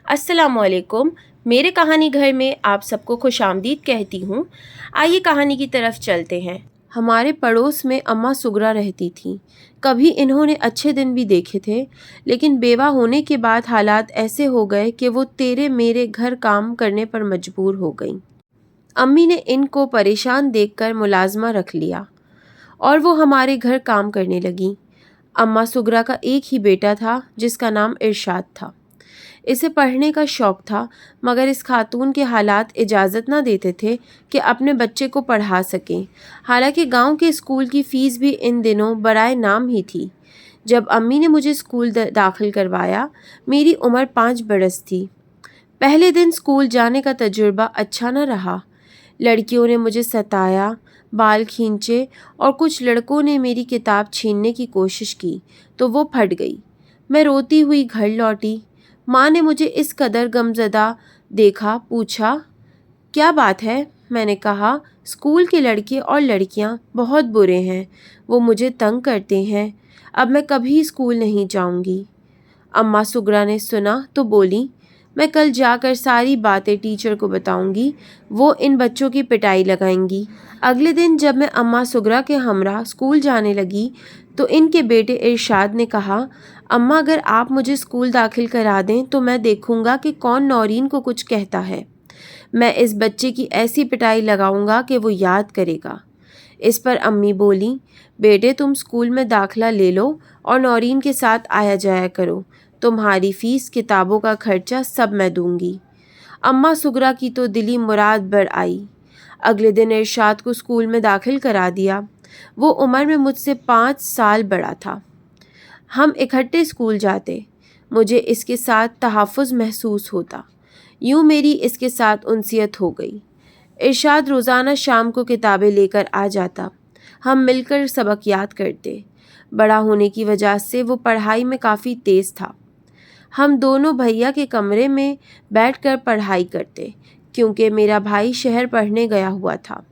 अस्सलाम वालेकुम। मेरे कहानी घर में आप सबको खुशामदीद कहती हूँ। आइए कहानी की तरफ चलते हैं। हमारे पड़ोस में अम्मा सुगरा रहती थीं। कभी इन्होंने अच्छे दिन भी देखे थे, लेकिन बेवा होने के बाद हालात ऐसे हो गए कि वो तेरे मेरे घर काम करने पर मजबूर हो गईं। अम्मी ने इनको परेशान देखकर मुलाजमा रख लिया और वो हमारे घर काम करने लगीं। अम्मा सुगरा का एक ही बेटा था जिसका नाम इरशाद था। इसे पढ़ने का शौक़ था, मगर इस खातून के हालात इजाज़त ना देते थे कि अपने बच्चे को पढ़ा सकें। हालांकि गांव के स्कूल की फ़ीस भी इन दिनों बराए नाम ही थी। जब अम्मी ने मुझे स्कूल दाखिल करवाया, मेरी उम्र 5 बरस थी। पहले दिन स्कूल जाने का तजुर्बा अच्छा न रहा। लड़कियों ने मुझे सताया, बाल खींचे और कुछ लड़कों ने मेरी किताब छीनने की कोशिश की तो वो फट गई। मैं रोती हुई घर लौटी। माँ ने मुझे इस कदर गमज़दा देखा, पूछा, क्या बात है? मैंने कहा, स्कूल के लड़के और लड़कियाँ बहुत बुरे हैं, वो मुझे तंग करते हैं, अब मैं कभी स्कूल नहीं जाऊँगी। अम्मा सुगरा ने सुना तो बोली, मैं कल जाकर सारी बातें टीचर को बताऊंगी, वो इन बच्चों की पिटाई लगाएंगी। अगले दिन जब मैं अम्मा सुगरा के हमरा स्कूल जाने लगी तो इनके बेटे इरशाद ने कहा, अम्मा अगर आप मुझे स्कूल दाखिल करा दें तो मैं देखूंगा कि कौन नौरीन को कुछ कहता है। मैं इस बच्चे की ऐसी पिटाई लगाऊंगा कि वो याद करेगा। इस पर अम्मी बोली, बेटे तुम स्कूल में दाखिला ले लो और नौरीन के साथ आया जाया करो, तुम्हारी फ़ीस, किताबों का खर्चा सब मैं दूंगी। अम्मा सुगरा की तो दिली मुराद बढ़ आई। अगले दिन इरशाद को स्कूल में दाखिल करा दिया। वो उम्र में मुझसे 5 साल बड़ा था। हम इकट्ठे स्कूल जाते। मुझे इसके साथ तहफ़्फ़ुज़ महसूस होता। यूँ मेरी इसके साथ उनसियत हो गई। इरशाद रोज़ाना शाम को किताबें लेकर आ जाता। हम मिलकर सबक याद करते। बड़ा होने की वजह से वो पढ़ाई में काफ़ी तेज़ था। हम दोनों भैया के कमरे में बैठकर पढ़ाई करते, क्योंकि मेरा भाई शहर पढ़ने गया हुआ था।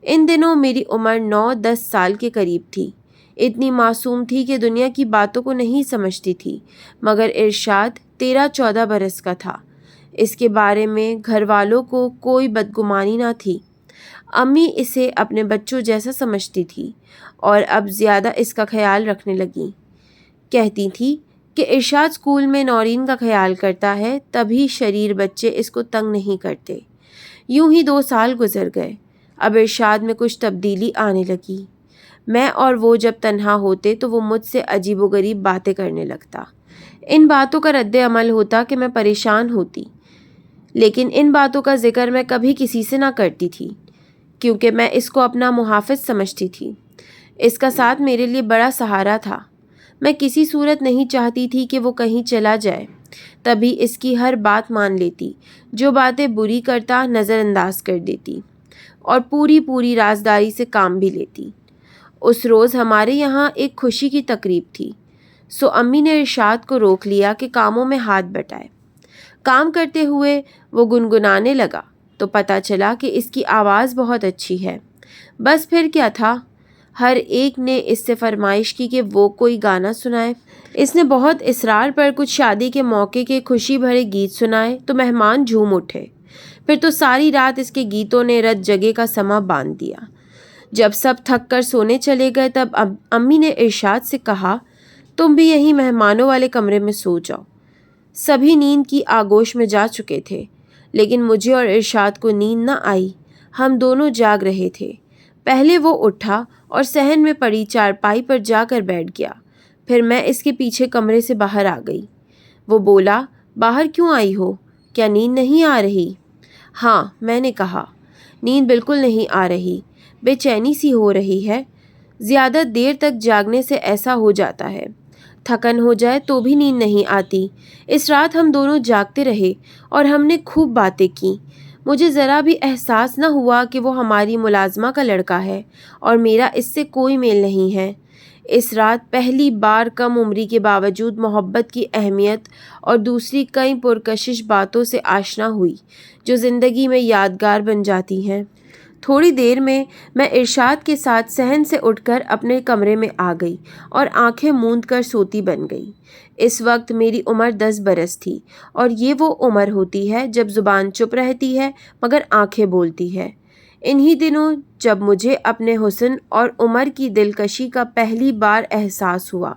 इन दिनों मेरी उम्र 9-10 साल के करीब थी। इतनी मासूम थी कि दुनिया की बातों को नहीं समझती थी, मगर इरशाद 13-14 बरस का था। इसके बारे में घर वालों को कोई बदगुमानी ना थी। अम्मी इसे अपने बच्चों जैसा समझती थी और अब ज़्यादा इसका ख्याल रखने लगी। कहती थी कि इरशाद स्कूल में नौरीन का ख्याल करता है, तभी शरीर बच्चे इसको तंग नहीं करते। यूं ही 2 साल गुजर गए। अब इरशाद में कुछ तब्दीली आने लगी। मैं और वो जब तन्हा होते तो वो मुझसे अजीबोगरीब बातें करने लगता। इन बातों का रद्द अमल होता कि मैं परेशान होती, लेकिन इन बातों का जिक्र मैं कभी किसी से ना करती थी, क्योंकि मैं इसको अपना मुहाफ़िज़ समझती थी। इसका साथ मेरे लिए बड़ा सहारा था। मैं किसी सूरत नहीं चाहती थी कि वो कहीं चला जाए, तभी इसकी हर बात मान लेती। जो बातें बुरी करता नज़रअंदाज कर देती और पूरी राजदारी से काम भी लेती। उस रोज़ हमारे यहाँ एक खुशी की तकरीब थी, सो अम्मी ने इरशाद को रोक लिया कि कामों में हाथ बटाए। काम करते हुए वो गुनगुनाने लगा तो पता चला कि इसकी आवाज़ बहुत अच्छी है। बस फिर क्या था, हर एक ने इससे फरमाइश की कि वो कोई गाना सुनाए। इसने बहुत इसरार पर कुछ शादी के मौके के खुशी भरे गीत सुनाए तो मेहमान झूम उठे। फिर तो सारी रात इसके गीतों ने रत जगह का समा बांध दिया। जब सब थक कर सोने चले गए तब अम्मी ने इरशाद से कहा, तुम भी यहीं मेहमानों वाले कमरे में सो जाओ। सभी नींद की आगोश में जा चुके थे, लेकिन मुझे और इरशाद को नींद न आई। हम दोनों जाग रहे थे। पहले वो उठा और सहन में पड़ी चारपाई पर जाकर बैठ गया। फिर मैं इसके पीछे कमरे से बाहर आ गई। वो बोला, बाहर क्यों आई हो? क्या नींद नहीं आ रही? हाँ, मैंने कहा, नींद बिल्कुल नहीं आ रही, बेचैनी सी हो रही है। ज़्यादा देर तक जागने से ऐसा हो जाता है। थकन हो जाए तो भी नींद नहीं आती। इस रात हम दोनों जागते रहे और हमने खूब बातें की। मुझे ज़रा भी एहसास न हुआ कि वो हमारी मुलाजमा का लड़का है और मेरा इससे कोई मेल नहीं है। इस रात पहली बार कम उम्री के बावजूद मोहब्बत की अहमियत और दूसरी कई पुरकशिश बातों से आशना हुई, जो ज़िंदगी में यादगार बन जाती हैं। थोड़ी देर में मैं इरशाद के साथ सहन से उठकर अपने कमरे में आ गई और आंखें मूंद कर सोती बन गई। اس وقت میری عمر 10 برس تھی، اور یہ وہ عمر ہوتی ہے جب زبان چپ رہتی ہے مگر آنکھیں بولتی ہے۔ انہی دنوں جب مجھے اپنے حسن اور عمر کی دلکشی کا پہلی بار احساس ہوا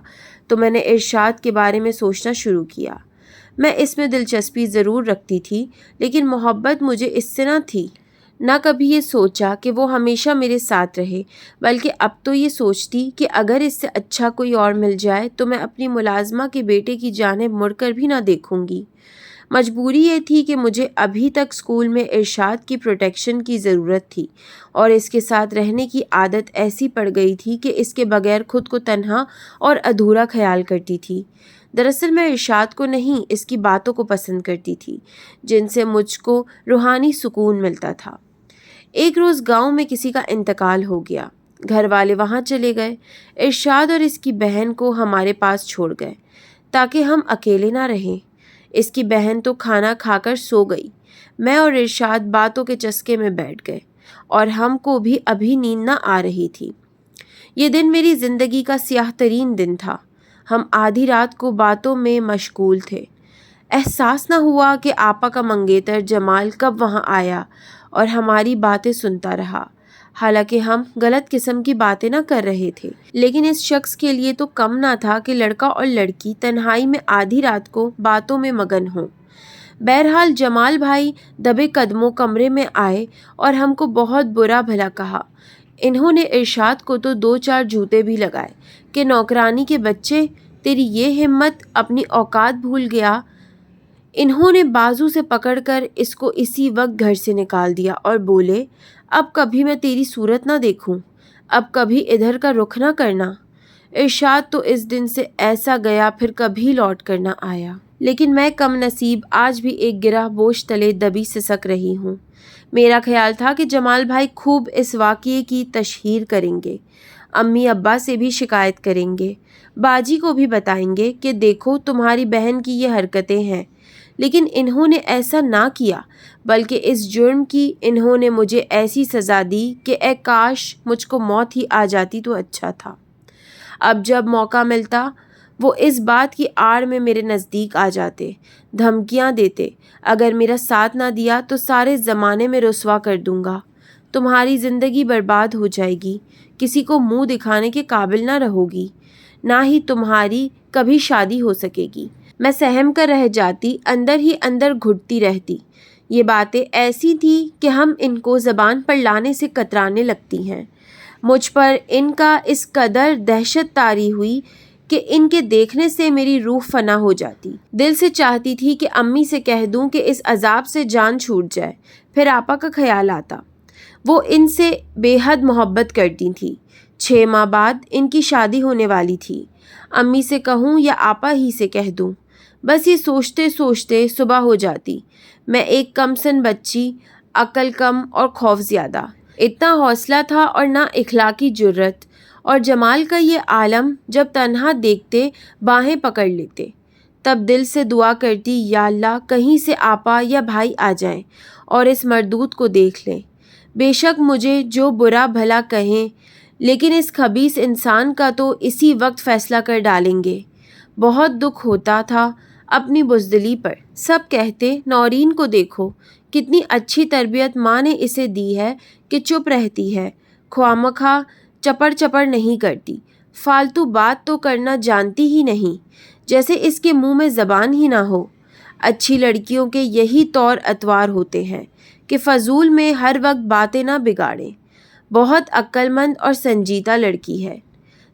تو میں نے ارشاد کے بارے میں سوچنا شروع کیا۔ میں اس میں دلچسپی ضرور رکھتی تھی، لیکن محبت مجھے اس سے نہ تھی۔ نہ کبھی یہ سوچا کہ وہ ہمیشہ میرے ساتھ رہے، بلکہ اب تو یہ سوچتی کہ اگر اس سے اچھا کوئی اور مل جائے تو میں اپنی ملازمہ کے بیٹے کی جانب مڑ کر بھی نہ دیکھوں گی۔ مجبوری یہ تھی کہ مجھے ابھی تک اسکول میں ارشاد کی پروٹیکشن کی ضرورت تھی، اور اس کے ساتھ رہنے کی عادت ایسی پڑ گئی تھی کہ اس کے بغیر خود کو تنہا اور ادھورا خیال کرتی تھی۔ دراصل میں ارشاد کو نہیں، اس کی باتوں کو پسند کرتی تھی، جن سے مجھ کو روحانی سکون ملتا تھا۔ ایک روز گاؤں میں کسی کا انتقال ہو گیا۔ گھر والے وہاں چلے گئے۔ ارشاد اور اس کی بہن کو ہمارے پاس چھوڑ گئے تاکہ ہم اکیلے نہ رہیں۔ اس کی بہن تو کھانا کھا کر سو گئی۔ میں اور ارشاد باتوں کے چسکے میں بیٹھ گئے، اور ہم کو بھی ابھی نیند نہ آ رہی تھی۔ یہ دن میری زندگی کا سیاہ ترین دن تھا۔ ہم آدھی رات کو باتوں میں مشغول تھے۔ احساس نہ ہوا کہ آپا کا منگیتر جمال کب وہاں آیا اور ہماری باتیں سنتا رہا، حالانکہ ہم غلط قسم کی باتیں نہ کر رہے تھے، لیکن اس شخص کے لیے تو کم نہ تھا کہ لڑکا اور لڑکی تنہائی میں آدھی رات کو باتوں میں مگن ہوں۔ بہرحال جمال بھائی دبے قدموں کمرے میں آئے اور ہم کو بہت برا بھلا کہا۔ انہوں نے ارشاد کو تو 2-4 جوتے بھی لگائے کہ نوکرانی کے بچے، تیری یہ ہمت، اپنی اوقات بھول گیا۔ انہوں نے بازو سے پکڑ کر اس کو اسی وقت گھر سے نکال دیا اور بولے، اب کبھی میں تیری صورت نہ دیکھوں، اب کبھی ادھر کا رخ نہ کرنا۔ ارشاد تو اس دن سے ایسا گیا پھر کبھی لوٹ کر نہ آیا، لیکن میں کم نصیب آج بھی ایک گرہ بوجھ تلے دبی سسک رہی ہوں۔ میرا خیال تھا کہ جمال بھائی خوب اس واقعے کی تشہیر کریں گے، امی ابا سے بھی شکایت کریں گے، باجی کو بھی بتائیں گے کہ دیکھو تمہاری بہن کی یہ حرکتیں ہیں، لیکن انہوں نے ایسا نہ کیا، بلکہ اس جرم کی انہوں نے مجھے ایسی سزا دی کہ اے کاش مجھ کو موت ہی آ جاتی تو اچھا تھا۔ اب جب موقع ملتا وہ اس بات کی آڑ میں میرے نزدیک آ جاتے، دھمکیاں دیتے، اگر میرا ساتھ نہ دیا تو سارے زمانے میں رسوا کر دوں گا، تمہاری زندگی برباد ہو جائے گی، کسی کو منہ دکھانے کے قابل نہ رہو گی، نہ ہی تمہاری کبھی شادی ہو سکے گی۔ میں سہم کر رہ جاتی، اندر ہی اندر گھٹتی رہتی۔ یہ باتیں ایسی تھیں کہ ہم ان کو زبان پر لانے سے کترانے لگتی ہیں۔ مجھ پر ان کا اس قدر دہشت طاری ہوئی کہ ان کے دیکھنے سے میری روح فنا ہو جاتی۔ دل سے چاہتی تھی کہ امی سے کہہ دوں کہ اس عذاب سے جان چھوٹ جائے، پھر آپا کا خیال آتا۔ وہ ان سے بے حد محبت کرتی تھی۔ 6 ماہ بعد ان کی شادی ہونے والی تھی۔ امی سے کہوں یا آپا ہی سے کہہ دوں، بس یہ سوچتے سوچتے صبح ہو جاتی۔ میں ایک کم سن بچی، عقل کم اور خوف زیادہ، اتنا حوصلہ تھا اور نہ اخلاقی جرت، اور جمال کا یہ عالم جب تنہا دیکھتے باہیں پکڑ لیتے، تب دل سے دعا کرتی، یا اللہ کہیں سے آپا یا بھائی آ جائیں اور اس مردود کو دیکھ لیں۔ بے شک مجھے جو برا بھلا کہیں، لیکن اس خبیث انسان کا تو اسی وقت فیصلہ کر ڈالیں گے۔ بہت دکھ ہوتا تھا اپنی بزدلی پر۔ سب کہتے، نورین کو دیکھو، کتنی اچھی تربیت ماں نے اسے دی ہے کہ چپ رہتی ہے، خواہ چپڑ چپڑ نہیں کرتی، فالتو بات تو کرنا جانتی ہی نہیں، جیسے اس کے منہ میں زبان ہی نہ ہو۔ اچھی لڑکیوں کے یہی طور اتوار ہوتے ہیں کہ فضول میں ہر وقت باتیں نہ بگاڑیں۔ بہت عقل مند اور سنجیدہ لڑکی ہے۔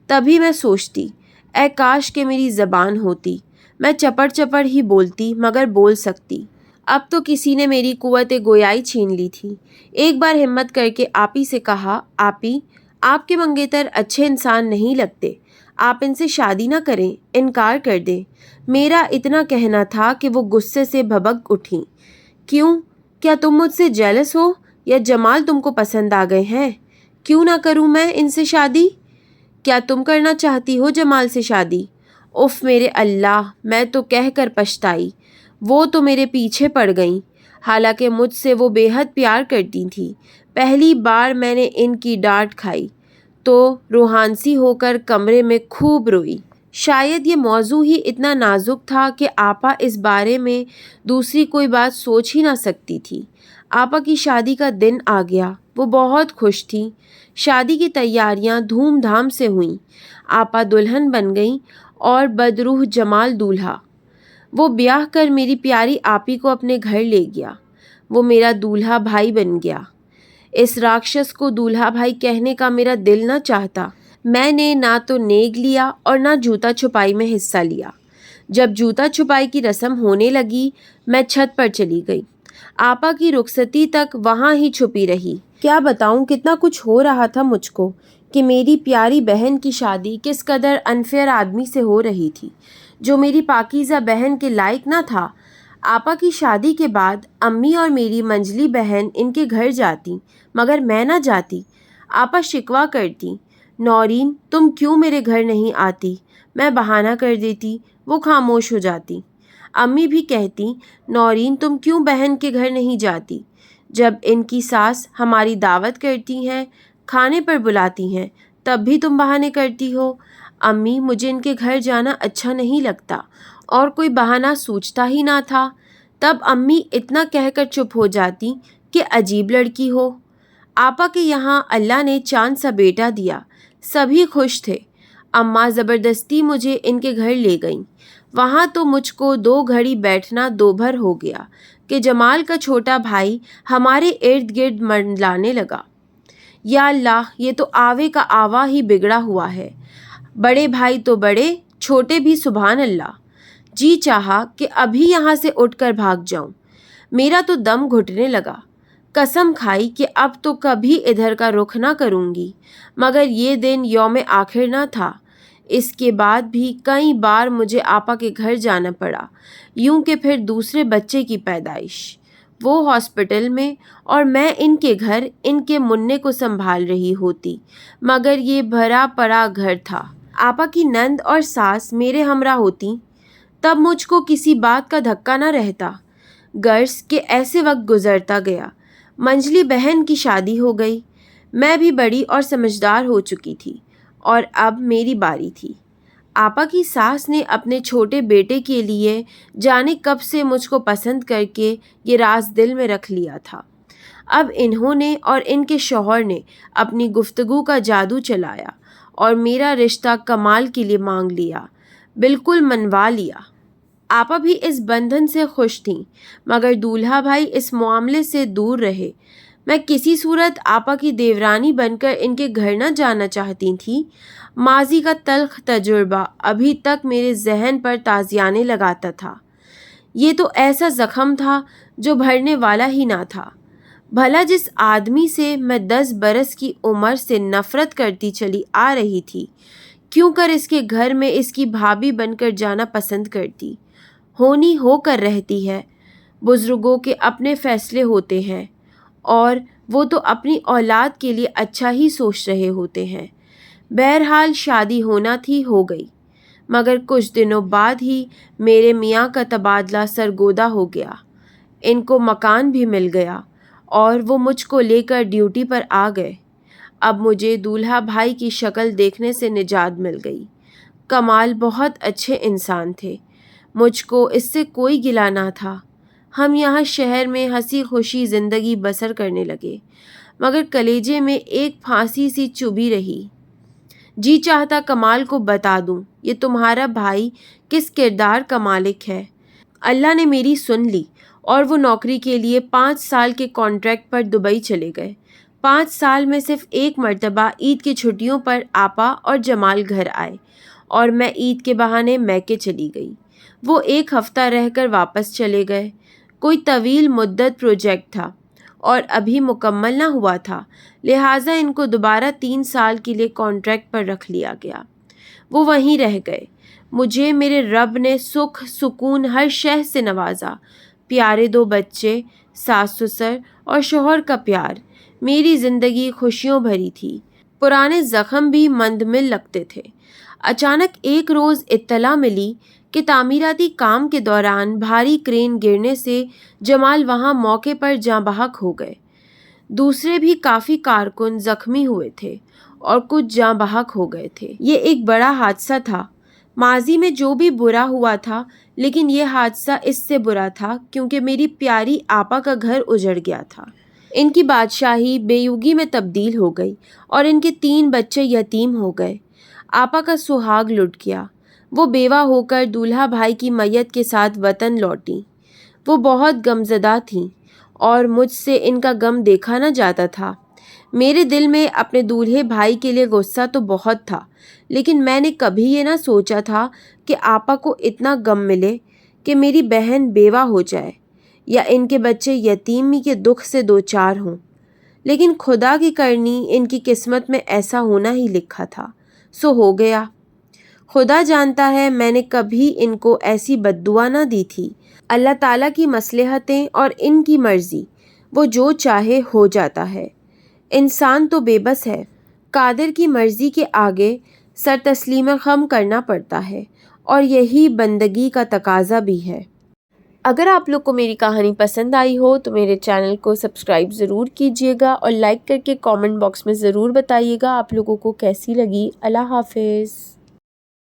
تبھی میں سوچتی، اے کاش کہ میری زبان ہوتی، میں چپڑ چپڑ ہی بولتی مگر بول سکتی۔ اب تو کسی نے میری قوت گویائی چھین لی تھی۔ ایک بار ہمت کر کے آپی سے کہا، آپی آپ کے منگیتر اچھے انسان نہیں لگتے، آپ ان سے شادی نہ کریں، انکار کر دیں۔ میرا اتنا کہنا تھا کہ وہ غصے سے بھبک اٹھیں۔ کیوں؟ کیا تم مجھ سے جیلس ہو یا جمال تم کو پسند آ گئے ہیں؟ کیوں نہ کروں میں ان سے شادی؟ کیا تم کرنا چاہتی ہو جمال سے شادی؟ اف میرے اللہ، میں تو کہہ کر پچھتائی۔ وہ تو میرے پیچھے پڑ گئیں، حالانکہ مجھ سے وہ بے حد پیار کرتی تھیں۔ پہلی بار میں نے ان کی ڈانٹ کھائی تو روحانسی ہو کر کمرے میں خوب روئی۔ शायद ये मौजू ही इतना नाजुक था कि आपा इस बारे में दूसरी कोई बात सोच ही ना सकती थी। आपा की शादी का दिन आ गया। वो बहुत खुश थी। शादी की तैयारियां धूमधाम से हुईं। आपा दुल्हन बन गई और बदरूह जमाल दूल्हा। वो ब्याह कर मेरी प्यारी आपी को अपने घर ले गया। वो मेरा दूल्हा भाई बन गया। इस राक्षस को दूल्हा भाई कहने का मेरा दिल न चाहता। मैंने ना तो नेग लिया और ना जूता छुपाई में हिस्सा लिया। जब जूता छुपाई की रस्म होने लगी, मैं छत पर चली गई। आपा की रुखसती तक वहाँ ही छुपी रही। क्या बताऊँ कितना कुछ हो रहा था मुझको कि मेरी प्यारी बहन की शादी किस कदर अनफेयर आदमी से हो रही थी, जो मेरी पाकीज़ा बहन के लायक ना था। आपा की शादी के बाद अम्मी और मेरी मंजली बहन इनके घर जाती, मगर मैं ना जाती। आपा शिकवा करती, नौरीन तुम क्यों मेरे घर नहीं आती। मैं बहाना कर देती, वो खामोश हो जाती। अम्मी भी कहती, नौरीन तुम क्यों बहन के घर नहीं जाती। जब इनकी सास हमारी दावत करती हैं, खाने पर बुलाती हैं, तब भी तुम बहाने करती हो। अम्मी मुझे इनके घर जाना अच्छा नहीं लगता, और कोई बहाना सूझता ही ना था। तब अम्मी इतना कहकर चुप हो जाती कि अजीब लड़की हो। आपा के यहाँ अल्लाह ने चांद सा बेटा दिया। सभी खुश थे। अम्मा ज़बरदस्ती मुझे इनके घर ले गईं। वहाँ तो मुझको 2 घड़ी बैठना दोभर हो गया कि जमाल का छोटा भाई हमारे इर्द गिर्द मंडलाने लगा। या अल्लाह, ये तो आवे का आवा ही बिगड़ा हुआ है। बड़े भाई तो बड़े, छोटे भी सुभान अल्लाह। जी चाहा कि अभी यहाँ से उठकर भाग जाऊं। मेरा तो दम घुटने लगा। कसम खाई कि अब तो कभी इधर का रुख ना करूँगी। मगर ये दिन यौम आखिर ना था। इसके बाद भी कई बार मुझे आपा के घर जाना पड़ा। यूं कि फिर दूसरे बच्चे की पैदाइश, वो हॉस्पिटल में, और मैं इनके घर इनके मुन्ने को संभाल रही होती। मगर ये भरा पड़ा घर था। आपा की नंद और सास मेरे हमरा होती, तब मुझको किसी बात का धक्का न रहता। गर्स के ऐसे वक्त गुजरता गया। मंजली बहन की शादी हो गई। मैं भी बड़ी और समझदार हो चुकी थी, और अब मेरी बारी थी। आपा की सास ने अपने छोटे बेटे के लिए जाने कब से मुझको पसंद करके ये राज दिल में रख लिया था। अब इन्होंने और इनके शौहर ने अपनी गुफ्तगू का जादू चलाया और मेरा रिश्ता कमाल के लिए मांग लिया, बिल्कुल मनवा लिया। आपा भी इस बंधन से खुश थीं, मगर दूल्हा भाई इस मामले से दूर रहे। मैं किसी सूरत आपा की देवरानी बनकर इनके घर न जाना चाहती थी। माजी का तल्ख तजुर्बा अभी तक मेरे जहन पर ताज़ियाने लगाता था। ये तो ऐसा ज़ख्म था जो भरने वाला ही ना था। भला जिस आदमी से मैं 10 बरस की उम्र से नफ़रत करती चली आ रही थी, क्यों कर इसके घर में इसकी भाभी बनकर जाना पसंद करती। होनी होकर रहती है। बुज़ुर्गों के अपने फ़ैसले होते हैं, और वो तो अपनी औलाद के लिए अच्छा ही सोच रहे होते हैं। बहरहाल शादी होना थी, हो गई। मगर कुछ दिनों बाद ही मेरे मियाँ का तबादला सरगोदा हो गया। इनको मकान भी मिल गया और वो मुझको लेकर ड्यूटी पर आ गए। अब मुझे दूल्हा भाई की शक्ल देखने से निजात मिल गई। कमाल बहुत अच्छे इंसान थे। मुझको इससे कोई गिला ना था। हम यहाँ शहर में हंसी खुशी ज़िंदगी बसर करने लगे, मगर कलेजे में एक फांसी सी चुभी रही। जी चाहता कमाल को बता दूं, ये तुम्हारा भाई किस किरदार का मालिक है। अल्लाह ने मेरी सुन ली और वो नौकरी के लिए 5 साल के कॉन्ट्रैक्ट पर दुबई चले गए। 5 साल में सिर्फ एक मर्तबा ईद की छुट्टियों पर आपा और जमाल घर आए, और मैं ईद के बहाने मैके चली गई। वो 1 हफ्ता रहकर वापस चले गए। कोई तवील मुद्दत प्रोजेक्ट था और अभी मुकम्मल ना हुआ था, लिहाजा इनको दोबारा 3 साल के लिए कॉन्ट्रैक्ट पर रख लिया गया। वो वहीं रह गए। मुझे मेरे रब ने सुख सुकून हर शय से नवाजा। प्यारे 2 बच्चे, सास ससुर और शौहर का प्यार। मेरी ज़िंदगी खुशियों भरी थी। पुराने ज़ख्म भी मंदमिल लगते थे। अचानक एक रोज़ इत्तला मिली कि तामीराती काम के दौरान भारी क्रेन गिरने से जमाल वहाँ मौके पर जाँ बहक हो गए। दूसरे भी काफ़ी कारकुन ज़ख्मी हुए थे और कुछ जाँ बहक हो गए थे। ये एक बड़ा हादसा था। ماضی میں جو بھی برا ہوا تھا، لیکن یہ حادثہ اس سے برا تھا کیونکہ میری پیاری آپا کا گھر اجڑ گیا تھا۔ ان کی بادشاہی بیوگی میں تبدیل ہو گئی اور ان کے 3 بچے یتیم ہو گئے۔ آپا کا سہاگ لٹ گیا۔ وہ بیوہ ہو کر دولہا بھائی کی میت کے ساتھ وطن لوٹیں۔ وہ بہت غمزدہ تھیں اور مجھ سے ان کا غم دیکھا نہ جاتا تھا۔ میرے دل میں اپنے دولہے بھائی کے لیے غصہ تو بہت تھا، لیکن میں نے کبھی یہ نہ سوچا تھا کہ آپا کو اتنا غم ملے کہ میری بہن بیوہ ہو جائے یا ان کے بچے یتیمی کے دکھ سے دوچار ہوں۔ لیکن خدا کی کرنی ان کی قسمت میں ایسا ہونا ہی لکھا تھا، سو ہو گیا۔ خدا جانتا ہے میں نے کبھی ان کو ایسی بددعا نہ دی تھی۔ اللہ تعالیٰ کی مصلحتیں اور ان کی مرضی، وہ جو چاہے ہو جاتا ہے۔ انسان تو بے بس ہے، قادر کی مرضی کے آگے سر تسلیم خم کرنا پڑتا ہے، اور یہی بندگی کا تقاضا بھی ہے۔ اگر آپ لوگ کو میری کہانی پسند آئی ہو تو میرے چینل کو سبسکرائب ضرور کیجیے گا اور لائک کر کے کامنٹ باکس میں ضرور بتائیے گا آپ لوگوں کو کیسی لگی۔ اللہ حافظ۔